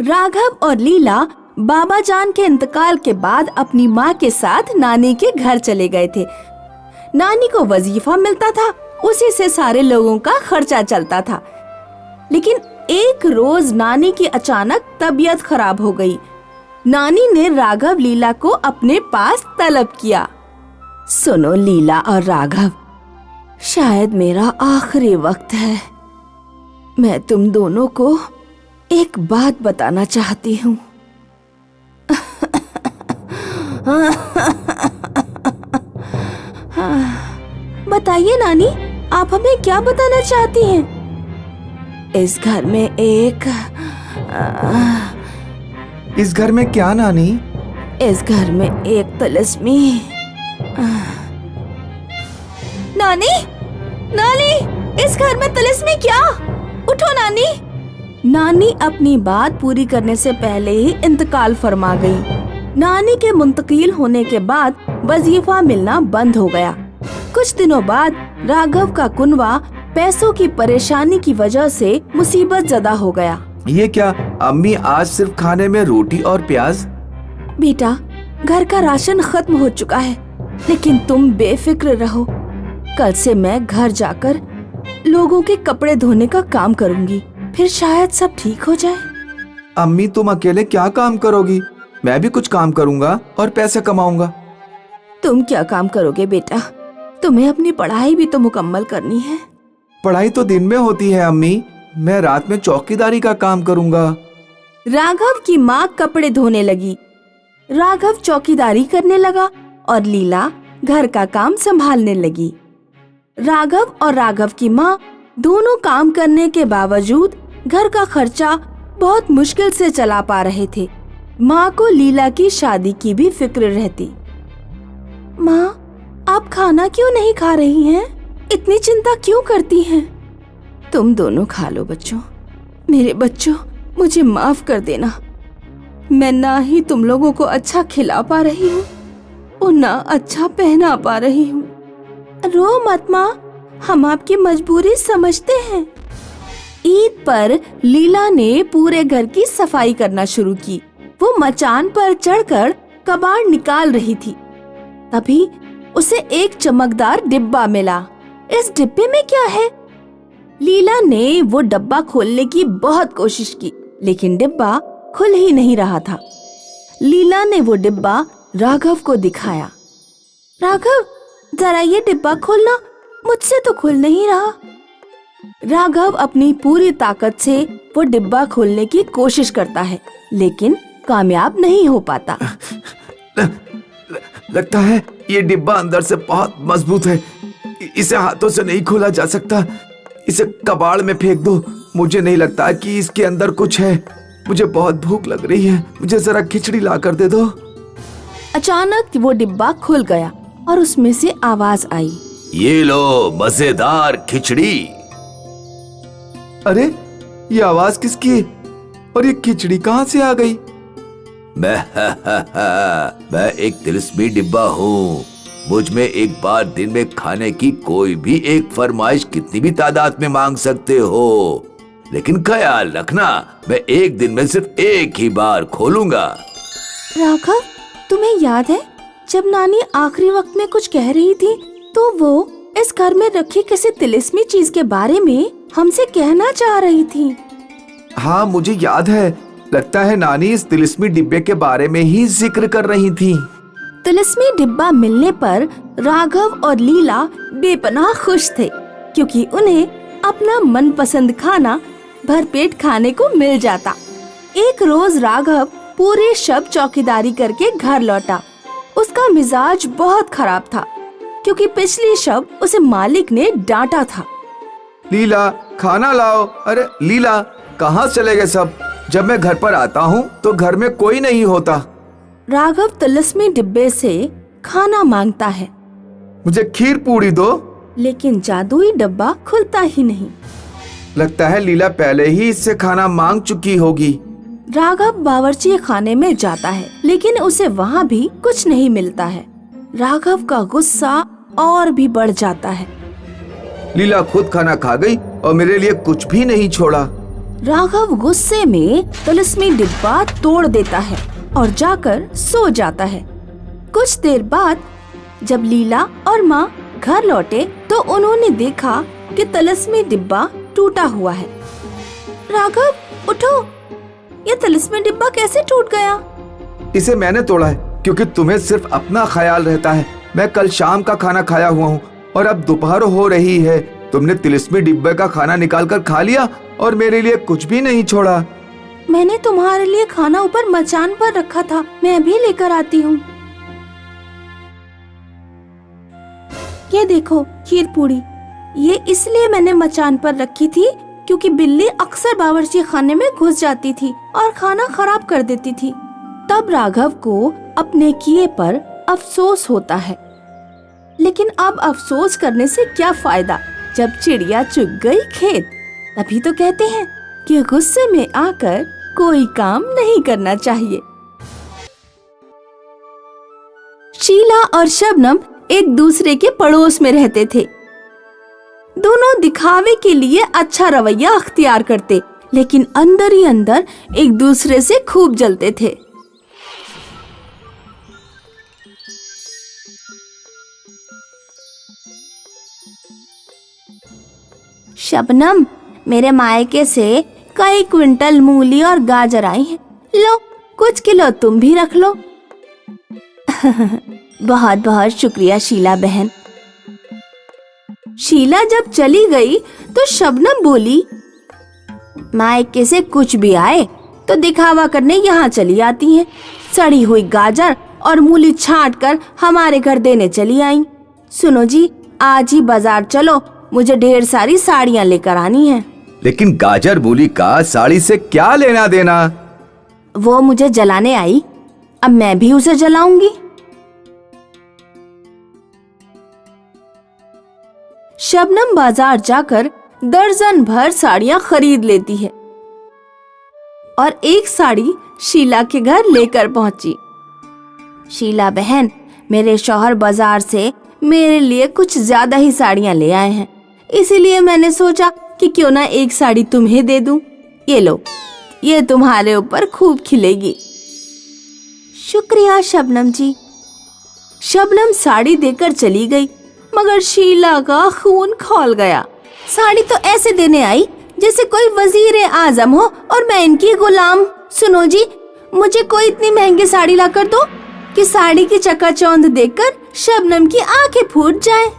राघव और लीला बाबा जान के इंतकाल के बाद अपनी माँ के साथ नानी के घर चले गए थे। नानी को वजीफा मिलता था, उसी से सारे लोगों का खर्चा चलता था। लेकिन एक रोज नानी की अचानक तबीयत खराब हो गई। नानी ने राघव लीला को अपने पास तलब किया। सुनो लीला और राघव, शायद मेरा आखिरी वक्त है। मैं तुम दोनों को एक बात बताना चाहती हूँ। बताइए नानी, आप हमें क्या बताना चाहती हैं? इस घर में क्या नानी? इस घर में एक तिलिस्मी। नानी, नानी, इस घर में तिलिस्मी क्या? उठो नानी। नानी अपनी बात पूरी करने से पहले ही इंतकाल फरमा गई। नानी के मुंतकिल होने के बाद वजीफा मिलना बंद हो गया। कुछ दिनों बाद राघव का कुनवा पैसों की परेशानी की वजह से मुसीबत ज़दा हो गया। ये क्या अम्मी, आज सिर्फ खाने में रोटी और प्याज? बेटा, घर का राशन खत्म हो चुका है, लेकिन तुम बेफिक्र रहो। कल से मैं घर जाकर लोगों के कपड़े धोने का काम करूंगी, फिर शायद सब ठीक हो जाए। अम्मी, तुम अकेले क्या काम करोगी? मैं भी कुछ काम करूंगा और पैसे कमाऊंगा। तुम क्या काम करोगे बेटा? तुम्हें अपनी पढ़ाई भी तो मुकम्मल करनी है। पढ़ाई तो दिन में होती है अम्मी, मैं रात में चौकीदारी का काम करूंगा। राघव की माँ कपड़े धोने लगी, राघव चौकीदारी करने लगा और लीला घर का काम संभालने लगी। राघव और राघव की माँ दोनों काम करने के बावजूद घर का खर्चा बहुत मुश्किल से चला पा रहे थे। माँ को लीला की शादी की भी फिक्र रहती। माँ, आप खाना क्यों नहीं खा रही हैं? इतनी चिंता क्यों करती हैं? तुम दोनों खा लो बच्चों। मेरे बच्चों, मुझे माफ कर देना। मैं ना ही तुम लोगों को अच्छा खिला पा रही हूँ और ना अच्छा पहना पा रही हूँ। रो मत माँ, हम आपकी मजबूरी समझते हैं। ईद पर लीला ने पूरे घर की सफाई करना शुरू की। वो मचान पर चढ़कर कबाड़ निकाल रही थी। तभी उसे एक चमकदार डिब्बा मिला। इस डिब्बे में क्या है? लीला ने वो डब्बा खोलने की बहुत कोशिश की, लेकिन डिब्बा खुल ही नहीं रहा था। लीला ने वो डिब्बा राघव को दिखाया। राघव, जरा ये डिब्बा खोलना, मुझसे तो खुल नहीं रहा। राघव अपनी पूरी ताकत से वो डिब्बा खोलने की कोशिश करता है, लेकिन कामयाब नहीं हो पाता। लगता है ये डिब्बा अंदर से बहुत मजबूत है, इसे हाथों से नहीं खोला जा सकता। इसे कबाड़ में फेंक दो। मुझे नहीं लगता कि इसके अंदर कुछ है। मुझे बहुत भूख लग रही है, मुझे जरा खिचड़ी ला कर दे दो। अचानक वो डिब्बा खुल गया और उसमें से आवाज आई, ये लो मजेदार खिचड़ी। अरे, ये आवाज किसकी है और ये खिचड़ी कहाँ से आ गई? मैं एक तिलिस्मी डिब्बा हूँ। मुझ में एक बार दिन में खाने की कोई भी एक फरमाइश कितनी भी तादाद में मांग सकते हो, लेकिन ख्याल रखना, मैं एक दिन में सिर्फ एक ही बार खोलूंगा। राघव, तुम्हें याद है जब नानी आखिरी वक्त में कुछ कह रही थी तो वो इस घर में रखी किसी तिलिस्मी चीज के बारे में हमसे कहना चाह रही थी? हाँ, मुझे याद है। लगता है नानी इस तिलिस्मी डिब्बे के बारे में ही जिक्र कर रही थी। तिलिस्मी डिब्बा मिलने पर राघव और लीला बेपनाह खुश थे, क्योंकि उन्हें अपना मनपसंद खाना भरपेट खाने को मिल जाता। एक रोज राघव पूरे शब चौकीदारी करके घर लौटा। उसका मिजाज बहुत खराब था, क्योंकि पिछली शब उसे मालिक ने डांटा था। लीला, खाना लाओ। अरे लीला, कहाँ चले गए सब? जब मैं घर पर आता हूँ तो घर में कोई नहीं होता। राघव तिलिस्मी डिब्बे से खाना मांगता है। मुझे खीर पूड़ी दो। लेकिन जादुई डब्बा खुलता ही नहीं। लगता है लीला पहले ही इससे खाना मांग चुकी होगी। राघव बावर्ची खाने में जाता है, लेकिन उसे वहाँ भी कुछ नहीं मिलता है। राघव का गुस्सा और भी बढ़ जाता है। लीला खुद खाना खा गई और मेरे लिए कुछ भी नहीं छोड़ा। राघव गुस्से में तिलिस्मी डिब्बा तोड़ देता है और जाकर सो जाता है। कुछ देर बाद जब लीला और माँ घर लौटे तो उन्होंने देखा कि तिलिस्मी डिब्बा टूटा हुआ है। राघव उठो, ये तिलिस्मी डिब्बा कैसे टूट गया? इसे मैंने तोड़ा है क्योंकि तुम्हें सिर्फ अपना ख्याल रहता है। मैं कल शाम का खाना खाया हुआ हूँ और अब दोपहर हो रही है। तुमने तिलिस्मी डिब्बे का खाना निकालकर खा लिया और मेरे लिए कुछ भी नहीं छोड़ा। मैंने तुम्हारे लिए खाना ऊपर मचान पर रखा था, मैं अभी लेकर आती हूँ। ये देखो खीर पूड़ी, ये इसलिए मैंने मचान पर रखी थी क्योंकि बिल्ली अक्सर बावर्ची खाने में घुस जाती थी और खाना खराब कर देती थी। तब राघव को अपने किए पर अफसोस होता है, लेकिन अब अफसोस करने से क्या फायदा जब चिड़िया चुग गई खेत। तभी तो कहते हैं कि गुस्से में आकर कोई काम नहीं करना चाहिए। शीला और शबनम एक दूसरे के पड़ोस में रहते थे। दोनों दिखावे के लिए अच्छा रवैया अख्तियार करते, लेकिन अंदर ही अंदर एक दूसरे से खूब जलते थे। शबनम, मेरे मायके से कई क्विंटल मूली और गाजर आई हैं। लो, कुछ किलो तुम भी रख लो। बहुत बहुत शुक्रिया शीला बहन। शीला जब चली गई तो शबनम बोली, मायके से कुछ भी आए तो दिखावा करने यहाँ चली आती हैं। सड़ी हुई गाजर और मूली छांट कर हमारे घर देने चली आई। सुनो जी, आज ही बाजार चलो, मुझे ढेर सारी साड़ियाँ लेकर आनी हैं। लेकिन गाजर मूली का साड़ी से क्या लेना देना? वो मुझे जलाने आई, अब मैं भी उसे जलाऊंगी। शबनम बाजार जाकर दर्जन भर साड़ियाँ खरीद लेती है और एक साड़ी शीला के घर लेकर पहुंची। शीला बहन, मेरे शौहर बाजार से मेरे लिए कुछ ज्यादा ही साड़ियाँ ले आए हैं, इसीलिए मैंने सोचा कि क्यों ना एक साड़ी तुम्हें दे दूं। ये लो, ये तुम्हारे ऊपर खूब खिलेगी। शुक्रिया शबनम जी। शबनम साड़ी देकर चली गई, मगर शीला का खून खौल गया। साड़ी तो ऐसे देने आई जैसे कोई वजीर आजम हो और मैं इनकी गुलाम। सुनो जी, मुझे कोई इतनी महंगी साड़ी लाकर दो कि साड़ी की चकाचौंध देखकर शबनम की आंखें फूट जाए।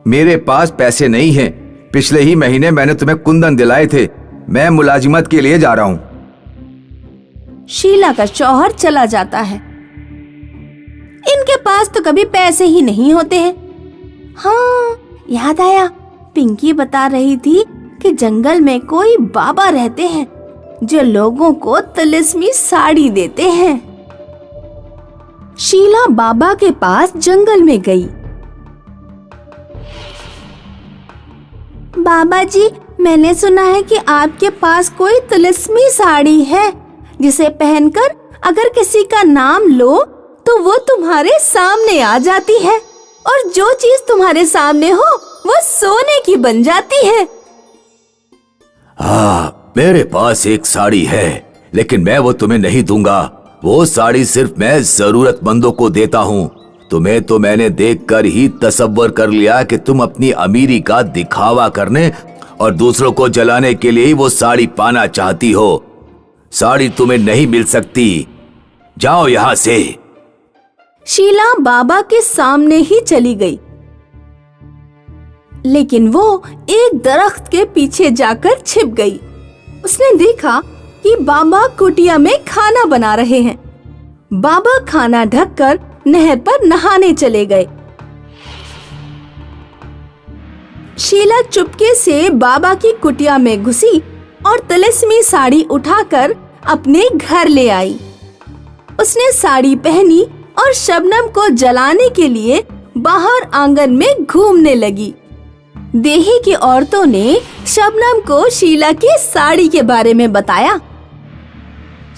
मेरे पास पैसे नहीं हैं। पिछले ही महीने मैंने तुम्हें कुंदन दिलाए थे। मैं मुलाजिमत के लिए जा रहा हूँ। शीला का शौहर चला जाता है। इनके पास तो कभी पैसे ही नहीं होते हैं। हाँ, याद आया, पिंकी बता रही थी कि जंगल में कोई बाबा रहते हैं जो लोगों को तिलिस्मी साड़ी देते हैं। शीला बाबा के पास जंगल में गई। बाबा जी, मैंने सुना है कि आपके पास कोई तिलिस्मी साड़ी है जिसे पहनकर अगर किसी का नाम लो तो वो तुम्हारे सामने आ जाती है और जो चीज तुम्हारे सामने हो वो सोने की बन जाती है। हाँ, मेरे पास एक साड़ी है, लेकिन मैं वो तुम्हें नहीं दूंगा। वो साड़ी सिर्फ मैं जरूरतमंदों को देता हूँ। तुम्हें तो मैंने देखकर ही तसव्वुर कर लिया कि तुम अपनी अमीरी का दिखावा करने और दूसरों को जलाने के लिए ही वो साड़ी पाना चाहती हो। साड़ी तुम्हें नहीं मिल सकती, जाओ यहाँ से। शीला बाबा के सामने ही चली गई, लेकिन वो एक दरख्त के पीछे जाकर छिप गई। उसने देखा कि बाबा कुटिया में खाना बना रहे हैं। बाबा खाना ढककर नहर पर नहाने चले गए। शीला चुपके से बाबा की कुटिया में घुसी और तिलिस्मी साड़ी उठाकर अपने घर ले आई। उसने साड़ी पहनी और शबनम को जलाने के लिए बाहर आंगन में घूमने लगी। देही की औरतों ने शबनम को शीला की साड़ी के बारे में बताया।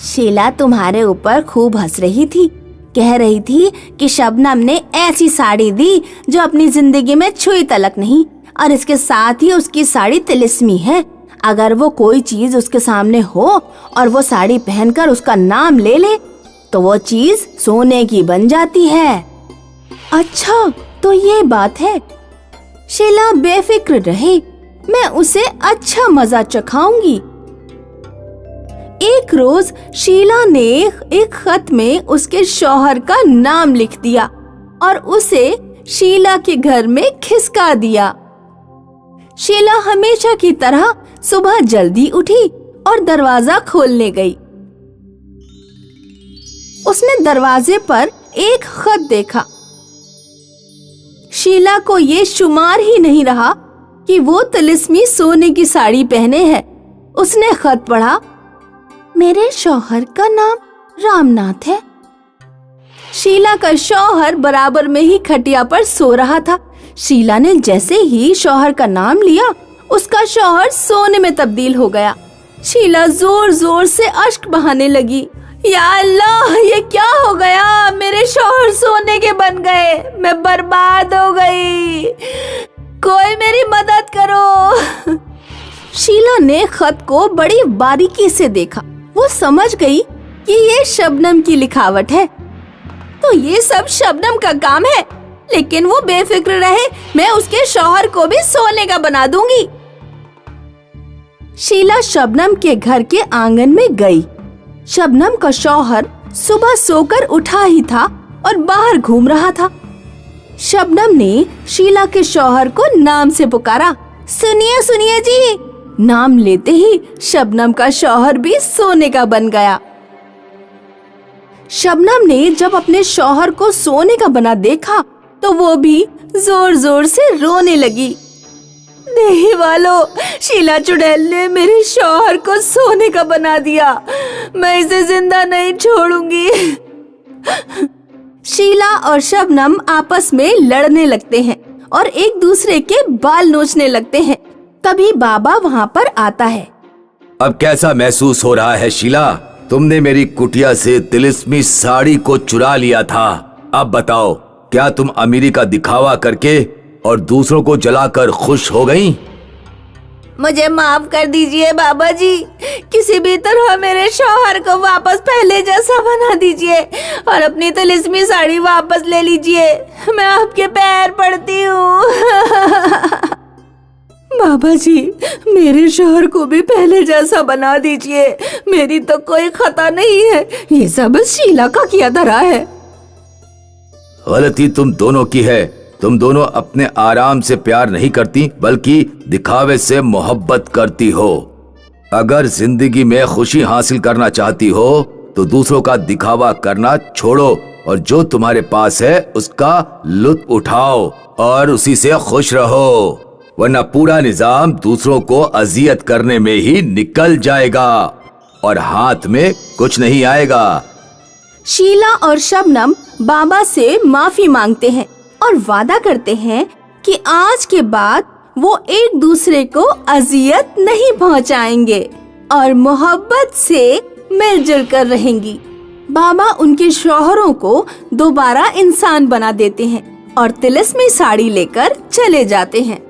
शीला तुम्हारे ऊपर खूब हंस रही थी, कह रही थी कि शबनम ने ऐसी साड़ी दी जो अपनी जिंदगी में छुई तलक नहीं, और इसके साथ ही उसकी साड़ी तिलिस्मी है। अगर वो कोई चीज उसके सामने हो और वो साड़ी पहनकर उसका नाम ले ले तो वो चीज सोने की बन जाती है। अच्छा, तो ये बात है। शीला बेफिक्र रहे, मैं उसे अच्छा मजा चखाऊंगी। एक रोज शीला ने एक खत में उसके शौहर का नाम लिख दिया और उसे शीला के घर में खिसका दिया। शीला हमेशा की तरह सुबह जल्दी उठी और दरवाजा खोलने गई। उसने दरवाजे पर एक खत देखा। शीला को ये शुमार ही नहीं रहा कि वो तिलिस्मी सोने की साड़ी पहने है। उसने खत पढ़ा, मेरे शौहर का नाम रामनाथ है। शीला का शौहर बराबर में ही खटिया पर सो रहा था। शीला ने जैसे ही शौहर का नाम लिया, उसका शौहर सोने में तब्दील हो गया। शीला जोर जोर से अश्क बहाने लगी। या अल्लाह, ये क्या हो गया? मेरे शौहर सोने के बन गए, मैं बर्बाद हो गई, कोई मेरी मदद करो। शीला ने खत को बड़ी बारीकी से देखा। वो समझ गई कि ये शबनम की लिखावट है। तो ये सब शबनम का काम है, लेकिन वो बेफिक्र रहे, मैं उसके शौहर को भी सोने का बना दूंगी। शीला शबनम के घर के आंगन में गई। शबनम का शौहर सुबह सोकर उठा ही था और बाहर घूम रहा था। शबनम ने शीला के शौहर को नाम से पुकारा, सुनिए सुनिए जी। नाम लेते ही शबनम का शौहर भी सोने का बन गया। शबनम ने जब अपने शौहर को सोने का बना देखा तो वो भी जोर जोर से रोने लगी। नहीं वालों, शीला चुड़ैल ने मेरे शौहर को सोने का बना दिया, मैं इसे जिंदा नहीं छोड़ूंगी। शीला और शबनम आपस में लड़ने लगते हैं और एक दूसरे के बाल नोचने लगते हैं। तभी बाबा वहाँ पर आता है। अब कैसा महसूस हो रहा है शीला? तुमने मेरी कुटिया से तिलिस्मी साड़ी को चुरा लिया था। अब बताओ, क्या तुम अमीरी का दिखावा करके और दूसरों को जलाकर खुश हो गईं? मुझे माफ कर दीजिए बाबा जी, किसी भी तरह मेरे शौहर को वापस पहले जैसा बना दीजिए और अपनी तिलिस्मी साड़ी वापस ले लीजिए। मैं आपके पैर पड़ती हूँ। बाबा जी, मेरे शौहर को भी पहले जैसा बना दीजिए, मेरी तो कोई खता नहीं है, ये सब शीला का किया धरा है। गलती तुम दोनों की है। तुम दोनों अपने आराम से प्यार नहीं करती, बल्कि दिखावे से मोहब्बत करती हो। अगर जिंदगी में खुशी हासिल करना चाहती हो तो दूसरों का दिखावा करना छोड़ो और जो तुम्हारे पास है उसका लुत्फ उठाओ और उसी से खुश रहो, वरना पूरा निजाम दूसरों को अजियत करने में ही निकल जाएगा और हाथ में कुछ नहीं आएगा। शीला और शबनम बाबा से माफी मांगते हैं और वादा करते हैं कि आज के बाद वो एक दूसरे को अजियत नहीं पहुंचाएंगे और मोहब्बत से मिलजुल कर रहेंगी। बाबा उनके शौहरों को दोबारा इंसान बना देते हैं और तिलिस्मी साड़ी लेकर चले जाते हैं।